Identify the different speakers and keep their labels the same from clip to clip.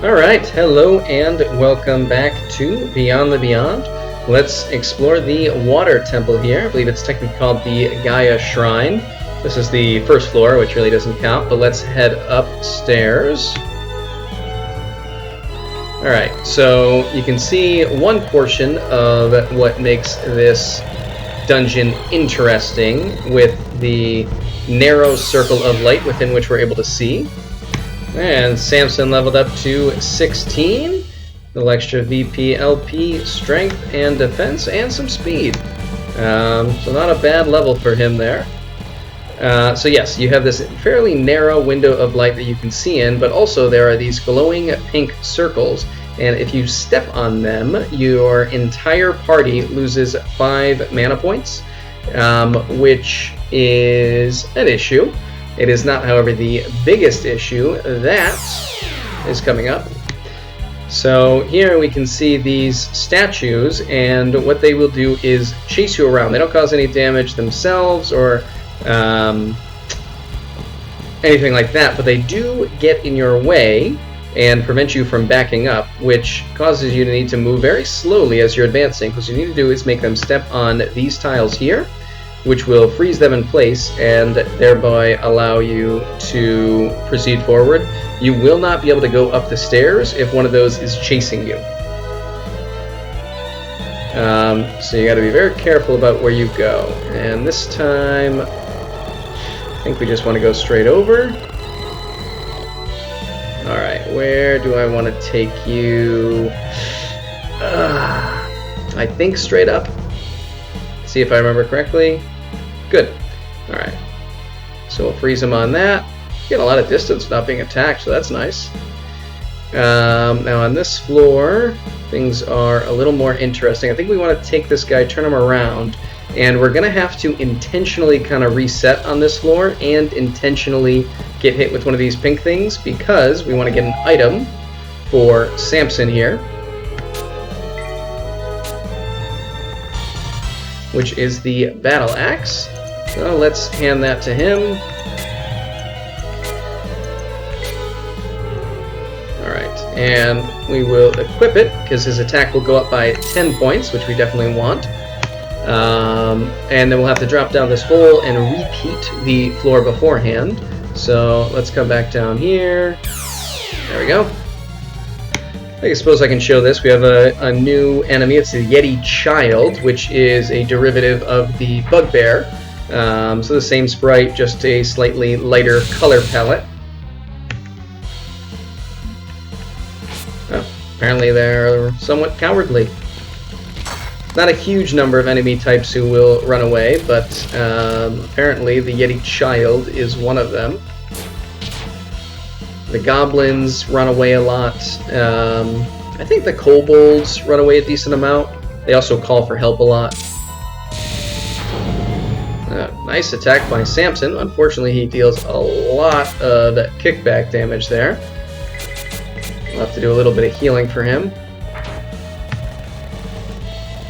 Speaker 1: Alright, hello and welcome back to Beyond the Beyond. Let's explore the water temple here. I believe it's technically called the Gaia Shrine. This is the first floor, which really doesn't count, but let's head upstairs. Alright, so you can see one portion of what makes this dungeon interesting with the narrow circle of light within which we're able to see. And Samson leveled up to 16. A little extra VP, LP, strength and defense, and some speed. So not a bad level for him there. So yes, you have this fairly narrow window of light that you can see in, but also there are these glowing pink circles. And if you step on them, your entire party loses 5 mana points, which is an issue. It is not, however, the biggest issue. That is coming up. So here we can see these statues, and what they will do is chase you around. They don't cause any damage themselves or anything like that, but they do get in your way and prevent you from backing up, which causes you to need to move very slowly as you're advancing. What you need to do is make them step on these tiles here, which will freeze them in place and thereby allow you to proceed forward. You will not be able to go up the stairs if one of those is chasing you. So you got to be very careful about where you go. And this time, I think we just want to go straight over. Alright, where do I want to take you? I think straight up. See if I remember correctly. Good. Alright. So we'll freeze him on that. Get a lot of distance without being attacked, so that's nice. Now on this floor, things are a little more interesting. I think we want to take this guy, turn him around, and we're going to have to intentionally kind of reset on this floor and intentionally get hit with one of these pink things because we want to get an item for Samson here, which is the battle axe. So let's hand that to him. Alright, and we will equip it because his attack will go up by 10 points, which we definitely want. And then we'll have to drop down this hole and repeat the floor beforehand. So let's come back down here. There we go. I suppose I can show this. We have a new enemy. It's the Yeti Child, which is a derivative of the Bugbear. So the same sprite, just a slightly lighter color palette. Oh, apparently they're somewhat cowardly. Not a huge number of enemy types who will run away, but apparently the Yeti Child is one of them. The goblins run away a lot. I think the kobolds run away a decent amount. They also call for help a lot. Nice attack by Samson. Unfortunately, he deals a lot of kickback damage there. We'll have to do a little bit of healing for him.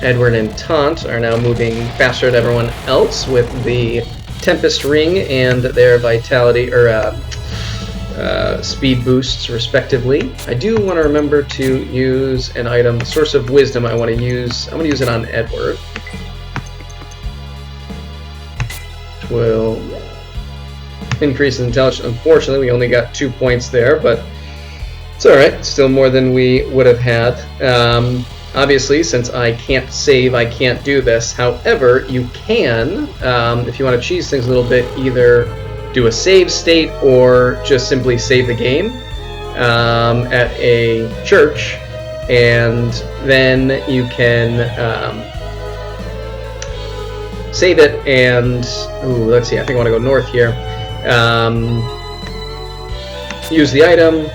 Speaker 1: Edward and Taunt are now moving faster than everyone else with the Tempest Ring and their vitality or speed boosts respectively. I do want to remember to use an item, Source of Wisdom. I'm going to use it on Edward. Which will increase his intelligence. Unfortunately, we only got 2 points there, but it's alright. Still more than we would have had. Obviously, since I can't save, I can't do this. However, you can, if you want to cheese things a little bit, either do a save state or just simply save the game at a church, and then you can save it and, let's see, I think I want to go north here. Use the item,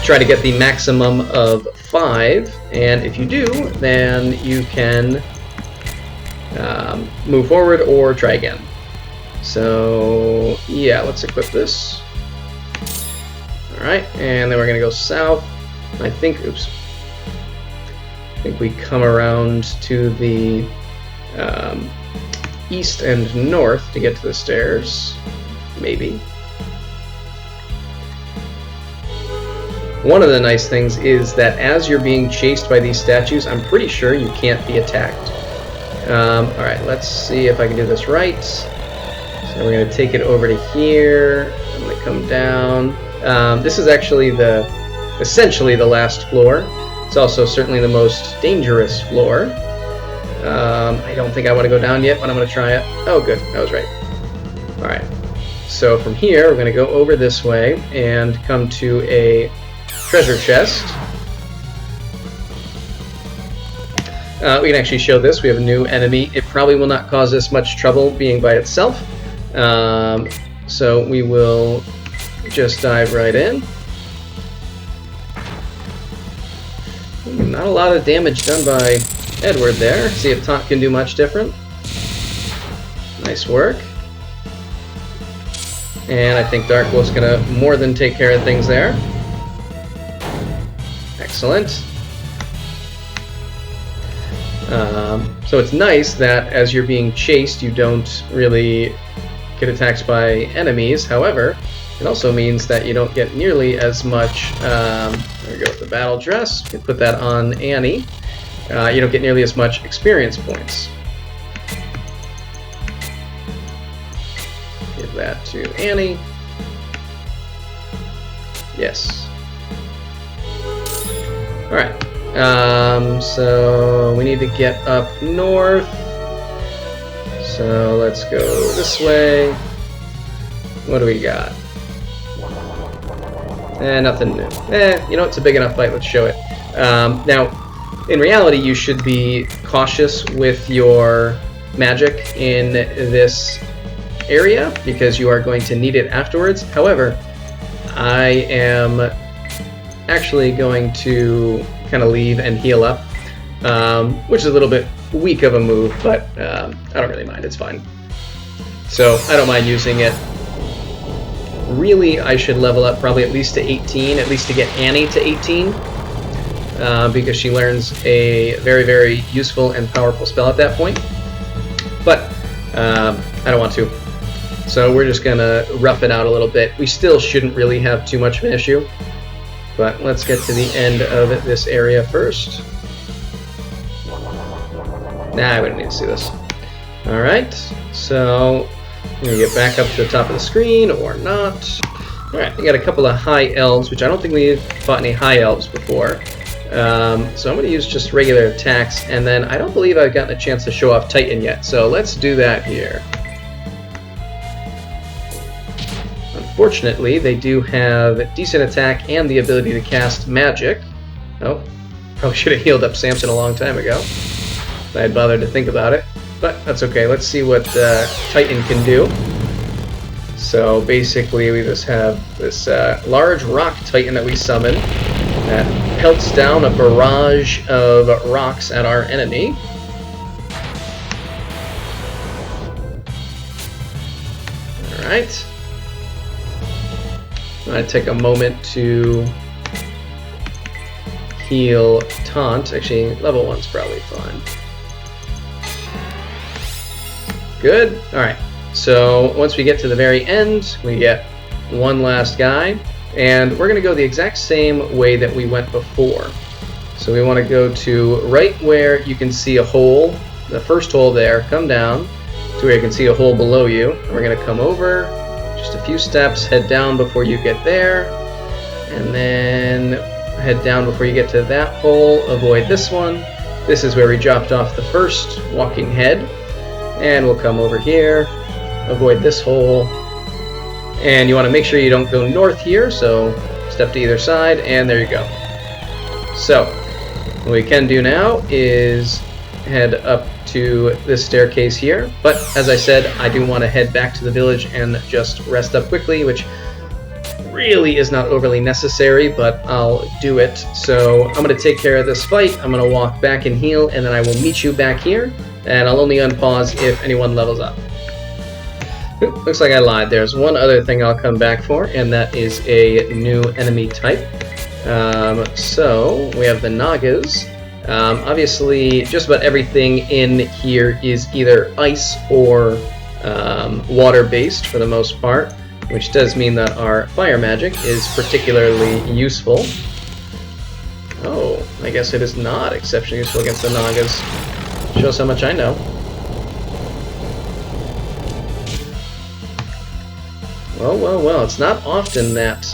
Speaker 1: try to get the maximum of 5, and if you do, then you can move forward or try again. So yeah, let's equip this. Alright, and then we're gonna go south. I think we come around to the east and north to get to the stairs. Maybe. One of the nice things is that as you're being chased by these statues, I'm pretty sure you can't be attacked. Alright, let's see if I can do this right. So we're going to take it over to here. I'm going to come down. This is actually essentially the last floor. It's also certainly the most dangerous floor. I don't think I want to go down yet, but I'm going to try it. Oh, good. I was right. Alright. So from here, we're going to go over this way and come to a treasure chest. We can actually show this. We have a new enemy. It probably will not cause us much trouble being by itself. So we will just dive right in. Not a lot of damage done by Edward there. See if Taunt can do much different. Nice work. And I think Dark Wolf's going to more than take care of things there. Excellent. So it's nice that as you're being chased, you don't really get attacked by enemies. However, it also means that you don't get nearly as much... there we go with the battle dress. You can put that on Annie. You don't get nearly as much experience points. Give that to Annie. Yes. Alright. So we need to get up north. So let's go this way. What do we got? Nothing new. You know, it's a big enough fight. Let's show it. Now, in reality, you should be cautious with your magic in this area because you are going to need it afterwards. However, I am actually going to kind of leave and heal up, which is a little bit weak of a move, but I don't really mind. It's fine. So I don't mind using it. Really, I should level up probably at least to 18, at least to get Annie to 18, because she learns a very, very useful and powerful spell at that point. But I don't want to. So we're just going to rough it out a little bit. We still shouldn't really have too much of an issue. But let's get to the end of this area first. Nah, we don't need to see this. Alright, so I'm going to get back up to the top of the screen, or not. Alright, we got a couple of high elves, which I don't think we've fought any high elves before. So I'm going to use just regular attacks, and then I don't believe I've gotten a chance to show off Titan yet, so let's do that here. Unfortunately, they do have decent attack and the ability to cast magic. Oh, probably should have healed up Samson a long time ago, if I had bothered to think about it. But that's okay. Let's see what Titan can do. So basically, we just have this large rock Titan that we summon that pelts down a barrage of rocks at our enemy. Alright. I'm going to take a moment to heal Taunt. Actually, level 1's probably fine. Good. Alright, so once we get to the very end, we get one last guy, and we're going to go the exact same way that we went before. So we want to go to right where you can see a hole, the first hole there, come down to where you can see a hole below you, and we're going to come over just a few steps, head down before you get there, and then head down before you get to that hole, avoid this one. This is where we dropped off the first walking head. And we'll come over here, avoid this hole, and you want to make sure you don't go north here, so step to either side, and there you go. So, what we can do now is head up to this staircase here, but as I said, I do want to head back to the village and just rest up quickly, which really is not overly necessary, but I'll do it. So I'm going to take care of this fight, I'm going to walk back and heal, and then I will meet you back here. And I'll only unpause if anyone levels up. Oop, looks like I lied. There's one other thing I'll come back for, and that is a new enemy type. So we have the Nagas. Obviously, just about everything in here is either ice or water-based for the most part, which does mean that our fire magic is particularly useful. Oh, I guess it is not exceptionally useful against the Nagas. Shows how much I know. Well, well, well, it's not often that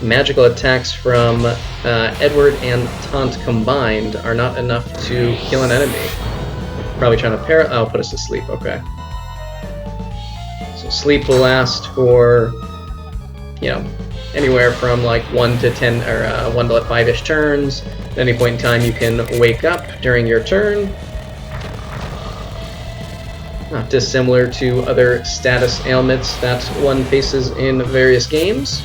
Speaker 1: magical attacks from Edward and Taunt combined are not enough to kill an enemy. Probably trying to oh, put us to sleep, okay. So sleep will last for, you know, anywhere from like 1 to 10, or 1 to 5-ish turns. At any point in time you can wake up during your turn. Not dissimilar to other status ailments that one faces in various games.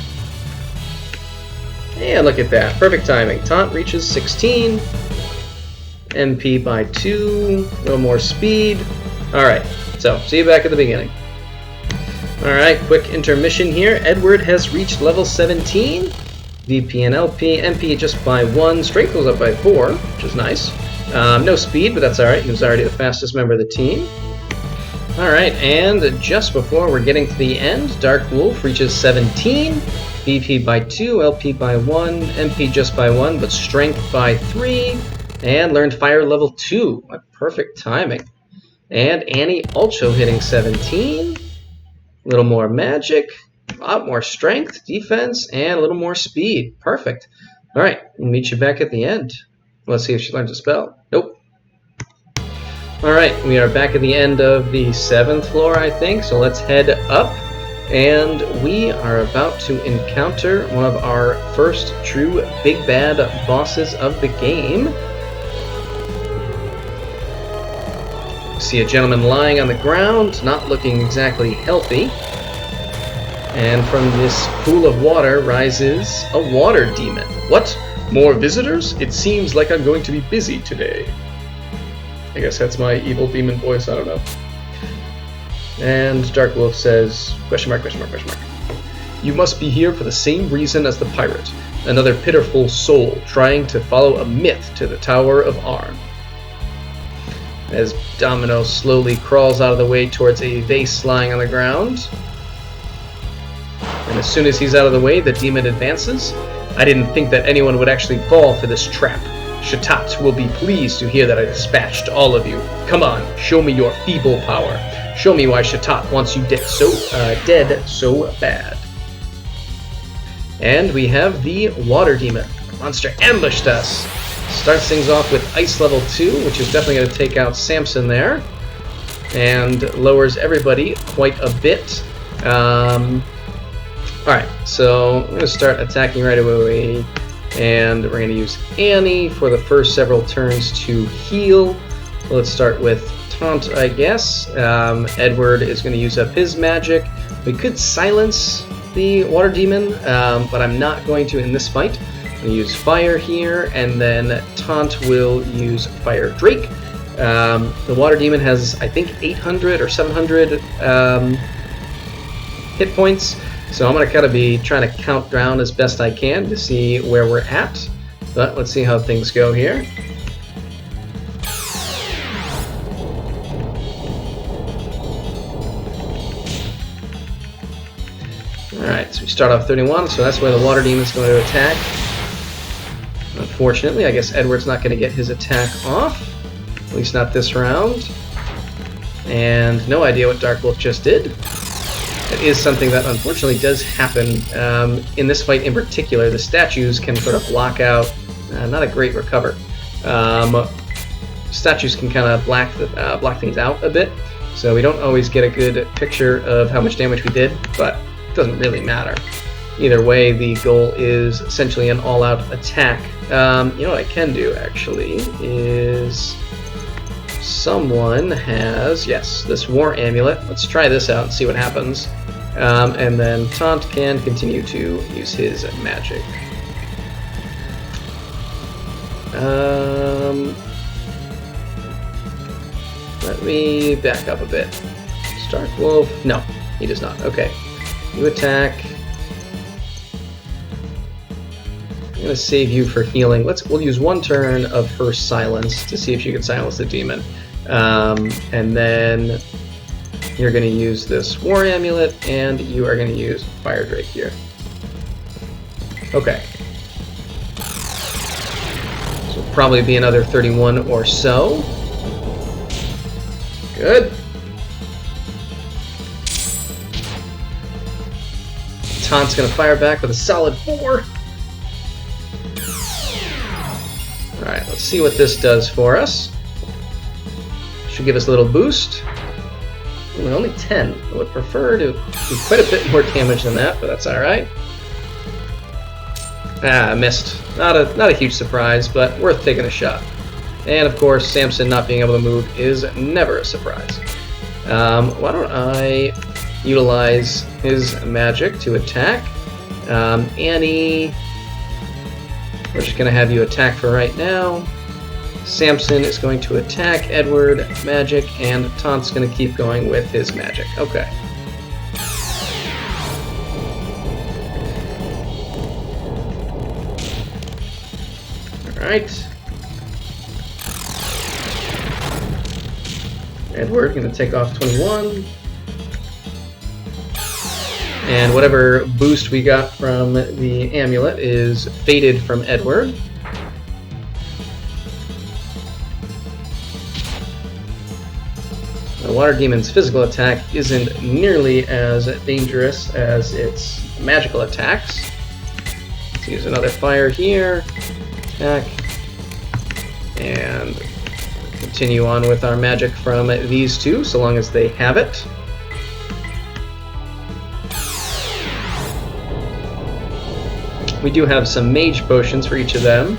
Speaker 1: And look at that, perfect timing. Taunt reaches 16, MP by 2, a little more speed. Alright, so see you back at the beginning. Alright, quick intermission here. Edward has reached level 17. VP and LP, MP just by 1, strength goes up by 4, which is nice. No speed, but that's alright, he was already the fastest member of the team. Alright, and just before we're getting to the end, Dark Wolf reaches 17, VP by 2, LP by 1, MP just by 1, but strength by 3, and learned fire level 2. Perfect timing. And Annie also hitting 17, a little more magic, a lot more strength, defense, and a little more speed. Perfect. Alright, we'll meet you back at the end. Let's see if she learns a spell. Nope. Alright, we are back at the end of the 7th floor, I think, so let's head up, and we are about to encounter one of our first true big bad bosses of the game. See a gentleman lying on the ground, not looking exactly healthy, and from this pool of water rises a water demon. What? More visitors? It seems like I'm going to be busy today. I guess that's my evil demon voice, I don't know. And Dark Wolf says, question mark, question mark, question mark. You must be here for the same reason as the pirate, another pitiful soul trying to follow a myth to the Tower of Arn. As Domino slowly crawls out of the way towards a vase lying on the ground. And as soon as he's out of the way, the demon advances. I didn't think that anyone would actually fall for this trap. Shatat will be pleased to hear that I dispatched all of you. Come on, show me your feeble power. Show me why Shatat wants you dead so bad. And we have the Water Demon. Monster ambushed us. Starts things off with Ice level 2, which is definitely going to take out Samson there. And lowers everybody quite a bit. Alright, so I'm going to start attacking right away. And we're going to use Annie for the first several turns to heal. Let's start with Taunt, I guess. Edward is going to use up his magic. We could silence the Water Demon, but I'm not going to in this fight. I'm going to use Fire here, and then Taunt will use Fire Drake. The Water Demon has, I think, 800 or 700 hit points. So I'm going to kind of be trying to count down as best I can to see where we're at. But let's see how things go here. Alright, so we start off 31, so that's where the Water Demon's going to attack. Unfortunately, I guess Edward's not going to get his attack off. At least not this round. And no idea what Dark Wolf just did. It is something that unfortunately does happen. In this fight in particular, the statues can sort of block out, not a great recover. Statues can kind of block things out a bit, so we don't always get a good picture of how much damage we did, but it doesn't really matter. Either way, the goal is essentially an all-out attack. You know what I can do, actually, is... Someone has, yes, this War Amulet. Let's try this out and see what happens. And then Taunt can continue to use his magic. Let me back up a bit. Stark Wolf. No, he does not. Okay. You attack. I'm going to save you for healing. We'll use one turn of her silence to see if she can silence the demon. And then you're going to use this War Amulet, and you are going to use Fire Drake here. Okay. probably be another 31 or so. Good. Taunt's gonna fire back with a solid 4. Alright, let's see what this does for us. Should give us a little boost. Ooh, only 10. I would prefer to do quite a bit more damage than that, but that's alright. Ah, I missed. Not a huge surprise, but worth taking a shot. And of course, Samson not being able to move is never a surprise. Why don't I utilize his magic to attack? Annie, we're just going to have you attack for right now. Samson is going to attack Edward, magic, and Taunt's going to keep going with his magic. Okay. Alright. Edward going to take off 21. And whatever boost we got from the amulet is faded from Edward. The Water Demon's physical attack isn't nearly as dangerous as its magical attacks. Let's use another fire here. Attack. And continue on with our magic from these two, so long as they have it. We do have some mage potions for each of them,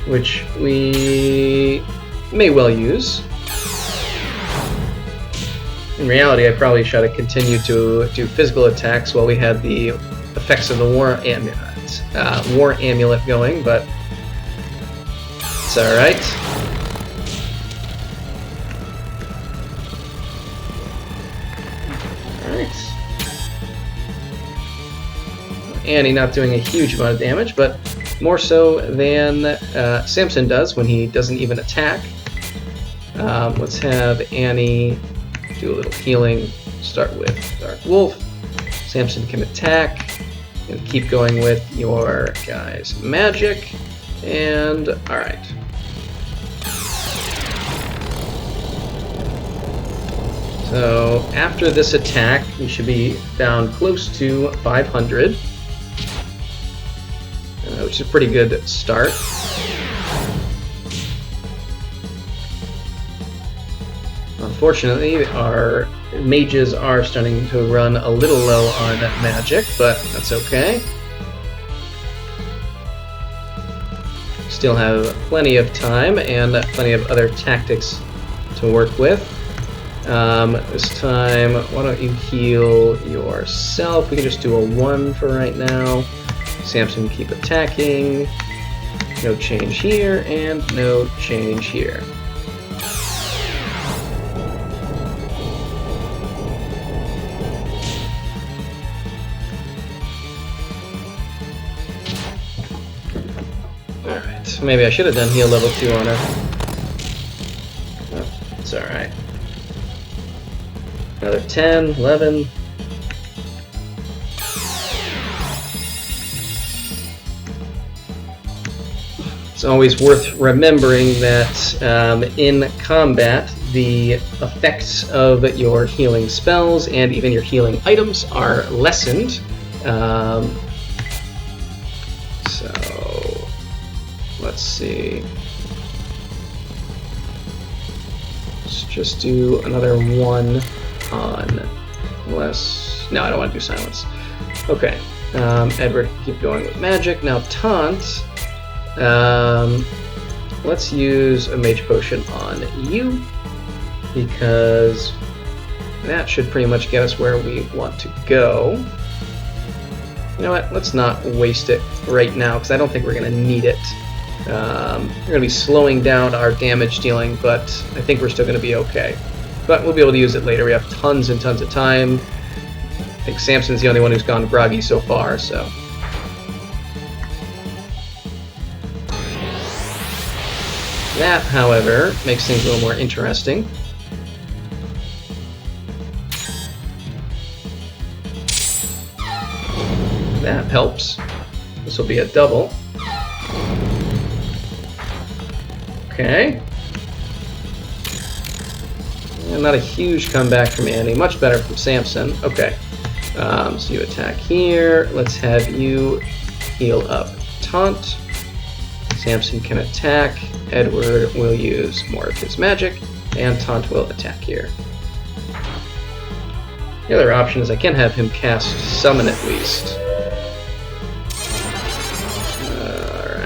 Speaker 1: which we may well use. In reality, I probably should have continued to do physical attacks while we had the effects of the War Amulet going, but it's alright. Alright. Annie not doing a huge amount of damage, but more so than Samson does when he doesn't even attack. Let's have Annie do a little healing. Start with Dark Wolf. Samson can attack. And keep going with your guys' magic. And alright. So after this attack, we should be down close to 500. Which is a pretty good start. Unfortunately, our mages are starting to run a little low on magic, but that's okay. Still have plenty of time and plenty of other tactics to work with. This time, why don't you heal yourself? We can just do a 1 for right now. Samson keep attacking. No change here, and no change here. Alright, maybe I should have done heal level 2 on her. Oh, it's alright. Another 10, 11. It's always worth remembering that in combat, the effects of your healing spells and even your healing items are lessened. So, let's see. Let's just do another 1 on less. No, I don't want to do silence. Okay. Edward, keep going with magic. Now, Taunt. Let's use a mage potion on you, because that should pretty much get us where we want to go. You know what, let's not waste it right now, because I don't think we're going to need it. We're going to be slowing down our damage dealing, but I think we're still going to be okay. But we'll be able to use it later. We have tons and tons of time. I think Samson's the only one who's gone groggy so far, so... That, however, makes things a little more interesting. That helps. This will be a double. Okay. And not a huge comeback from Annie. Much better from Samson. Okay. So you attack here. Let's have you heal up Taunt. Samson can attack. Edward will use more of his magic. And Taunt will attack here. The other option is I can have him cast Summon at least.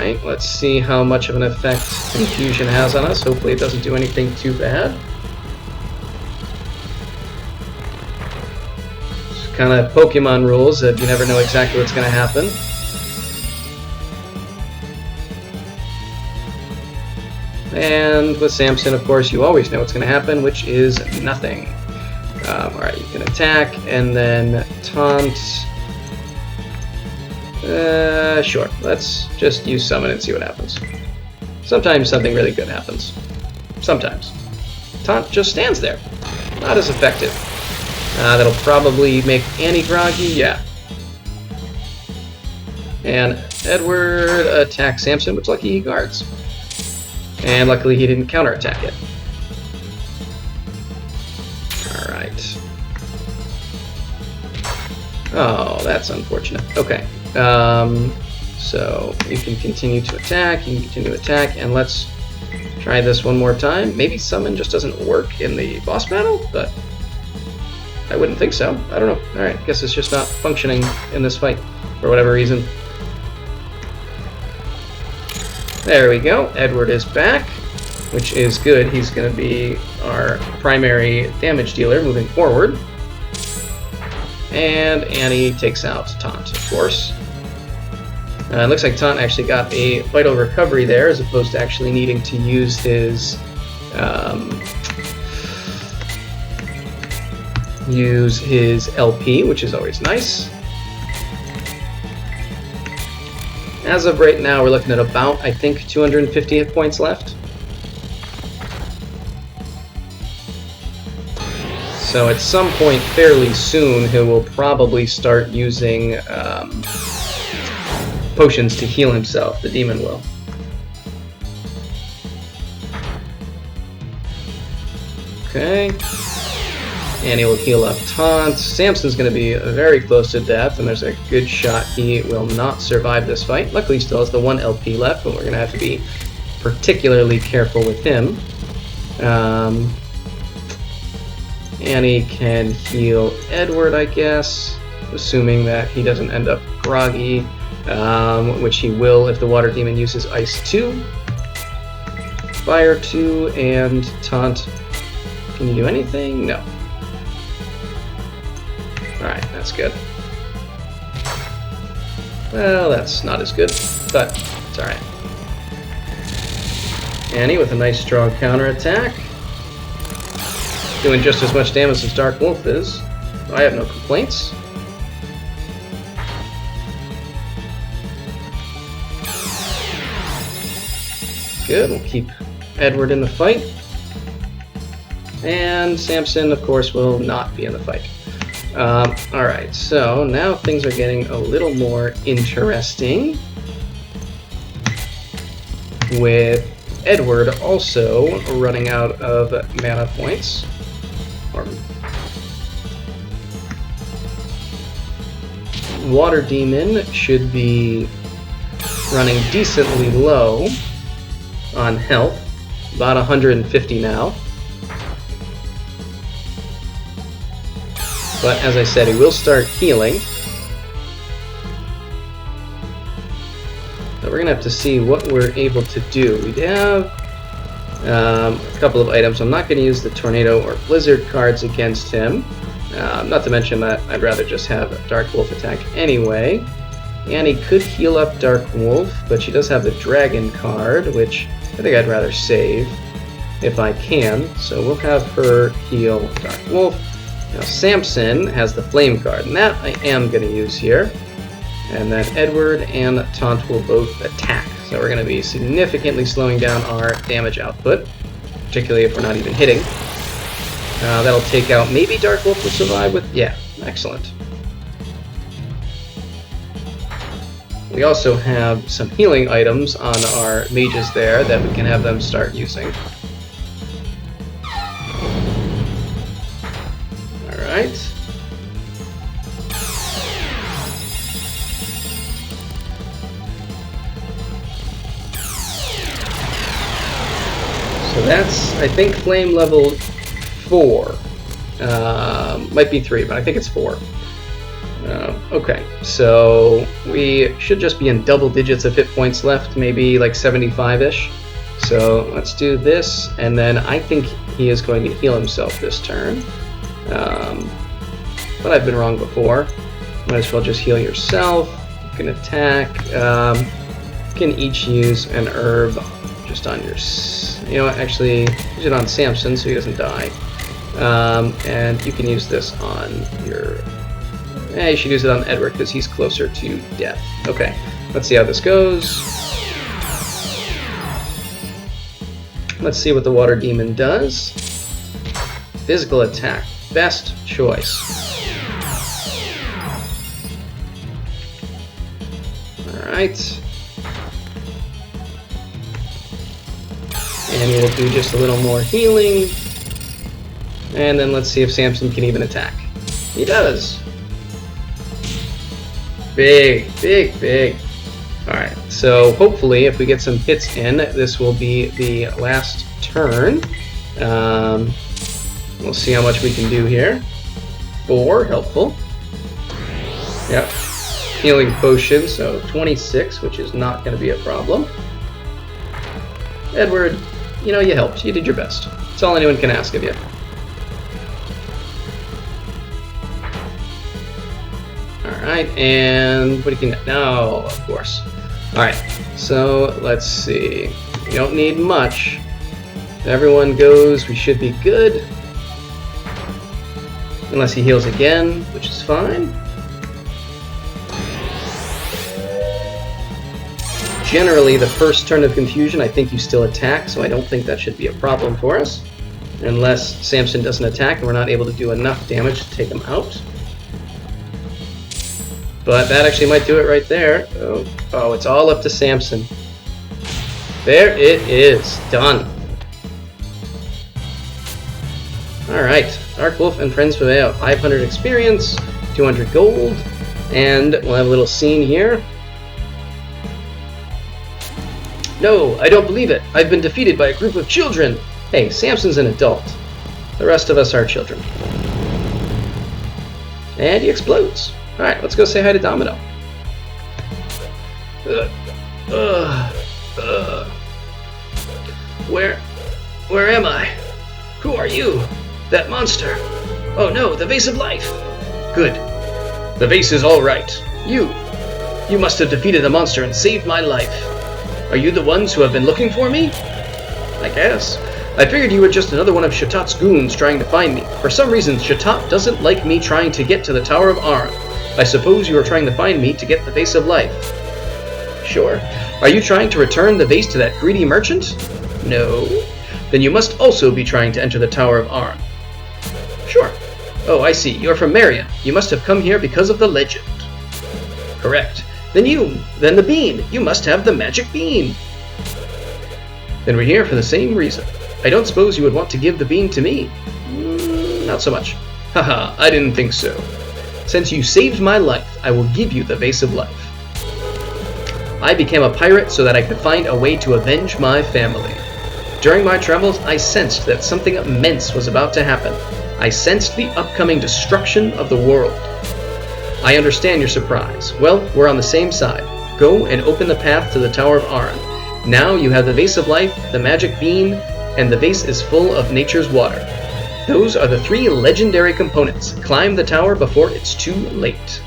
Speaker 1: Alright, let's see how much of an effect Confusion has on us. Hopefully it doesn't do anything too bad. It's kind of Pokemon rules that you never know exactly what's going to happen. And with Samson, of course, you always know what's going to happen, which is nothing. Alright, you can attack, and then Taunt. Sure. Let's just use Summon and see what happens. Sometimes something really good happens. Sometimes. Taunt just stands there. Not as effective. That'll probably make Annie groggy, yeah. And Edward attacks Samson, which lucky he guards. And luckily he didn't counterattack it. Alright. Oh, that's unfortunate. Okay. So you can continue to attack, and let's try this one more time. Maybe Summon just doesn't work in the boss battle, but I wouldn't think so. I don't know. Alright, I guess it's just not functioning in this fight for whatever reason. There we go. Edward is back, which is good. He's going to be our primary damage dealer moving forward. And Annie takes out Taunt, of course. It looks like Taunt actually got a vital recovery there, as opposed to actually needing to use his LP, which is always nice. As of right now, we're looking at about, I think, 250 hit points left. So at some point fairly soon, he will probably start using potions to heal himself. The demon will. Okay. Annie will heal up Taunt. Samson's going to be very close to death, and there's a good shot he will not survive this fight. Luckily, he still has the 1 LP left, but we're going to have to be particularly careful with him. Annie can heal Edward, I guess, assuming that he doesn't end up groggy, which he will if the Water Demon uses Ice 2, Fire 2, and Taunt. Can you do anything? No. Alright, that's good. Well, that's not as good, but it's alright. Annie with a nice strong counterattack. Doing just as much damage as Dark Wolf is. I have no complaints. Good, we'll keep Edward in the fight. And Samson, of course, will not be in the fight. Alright, so now things are getting a little more interesting. With Edward also running out of mana points. Water Demon should be running decently low on health, about 150 now. But as I said, he will start healing. So we're going to have to see what we're able to do. We have a couple of items. I'm not going to use the Tornado or Blizzard cards against him. Not to mention that I'd rather just have a Dark Wolf attack anyway. Annie could heal up Dark Wolf, but she does have the Dragon card, which I think I'd rather save if I can. So we'll have her heal Dark Wolf. Now Samson has the Flame card, and that I am going to use here. And then Edward and Taunt will both attack. So we're going to be significantly slowing down our damage output, particularly if we're not even hitting. That'll take out, maybe Dark Wolf will survive with, yeah, excellent. we also have some healing items on our mages there that we can have them start using. Alright. So that's, I think, flame level 4. Might be 3, but I think it's 4. Okay, so we should just be in double digits of hit points left, maybe like 75-ish. So let's do this, and then I think he is going to heal himself this turn. But I've been wrong before. Might as well just heal yourself. You can attack. You can each use an herb just on your... You know what, actually, use it on Samson so he doesn't die. And you can use this on your... you should use it on Edward because he's closer to death. Okay, let's see how this goes. Let's see what the water demon does. Physical attack. Best choice. Alright. And we'll do just a little more healing. And then let's see if Samson can even attack. He does. Big, big, big. Alright, so hopefully if we get some hits in, this will be the last turn. We'll see how much we can do here. 4, helpful. Yep. Healing potion, so 26, which is not going to be a problem. Edward, you know, you helped. You did your best. That's all anyone can ask of you. Alright, and what do you get now? Of course. Alright, so let's see. We don't need much. If everyone goes, we should be good. Unless he heals again, which is fine. Generally, the first turn of confusion, I think you still attack, so I don't think that should be a problem for us. Unless Samson doesn't attack and we're not able to do enough damage to take him out. But that actually might do it right there. Oh, it's all up to Samson. There it is. Done. Alright. Dark Wolf and Friends prevail. 500 experience, 200 gold, and we'll have a little scene here. No, I don't believe it. I've been defeated by a group of children. Hey, Samson's an adult. The rest of us are children. And he explodes. Alright, let's go say hi to Domino. Where am I? Who are you? That monster. Oh no, the Vase of Life. Good. The vase is all right. You must have defeated the monster and saved my life. Are you the ones who have been looking for me? I guess. I figured you were just another one of Shatat's goons trying to find me. For some reason, Shatat doesn't like me trying to get to the Tower of Aran. I suppose you are trying to find me to get the Vase of Life. Sure. Are you trying to return the vase to that greedy merchant? No. Then you must also be trying to enter the Tower of Aran. Sure. Oh, I see. You're from Marion. You must have come here because of the legend. Correct. Then the bean. You must have the magic bean. Then we're here for the same reason. I don't suppose you would want to give the bean to me. Not so much. Haha, I didn't think so. Since you saved my life, I will give you the Vase of Life. I became a pirate so that I could find a way to avenge my family. During my travels, I sensed that something immense was about to happen. I sensed the upcoming destruction of the world. I understand your surprise. Well, we're on the same side. Go and open the path to the Tower of Aran. Now you have the Vase of Life, the magic bean, and the vase is full of nature's water. Those are the 3 legendary components. Climb the tower before it's too late.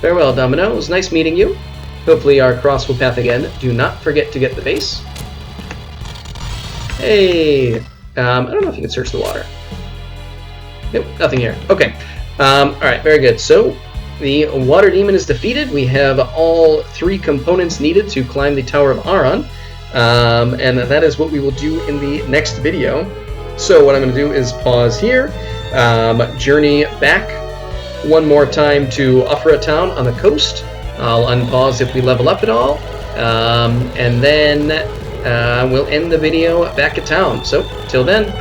Speaker 1: Farewell, Domino. It was nice meeting you. Hopefully our cross will path again. Do not forget to get the vase. Hey! I don't know if you can search the water. Nope, nothing here. Okay. Alright, very good. So, the water demon is defeated. We have all 3 components needed to climb the Tower of Aran. And that is what we will do in the next video. So what I'm going to do is pause here, journey back one more time to Afra Town on the coast, I'll unpause if we level up at all, and then we'll end the video back at town. So, till then,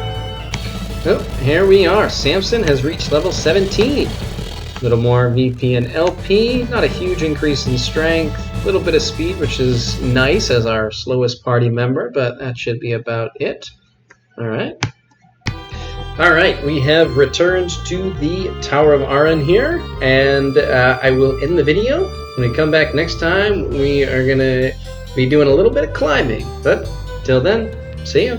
Speaker 1: oh, here we are. Samson has reached level 17. A little more VP and LP, not a huge increase in strength, a little bit of speed, which is nice as our slowest party member, but that should be about it. Alright. Alright, we have returned to the Tower of Aran here, and I will end the video. When we come back next time, we are going to be doing a little bit of climbing. But till then, see ya.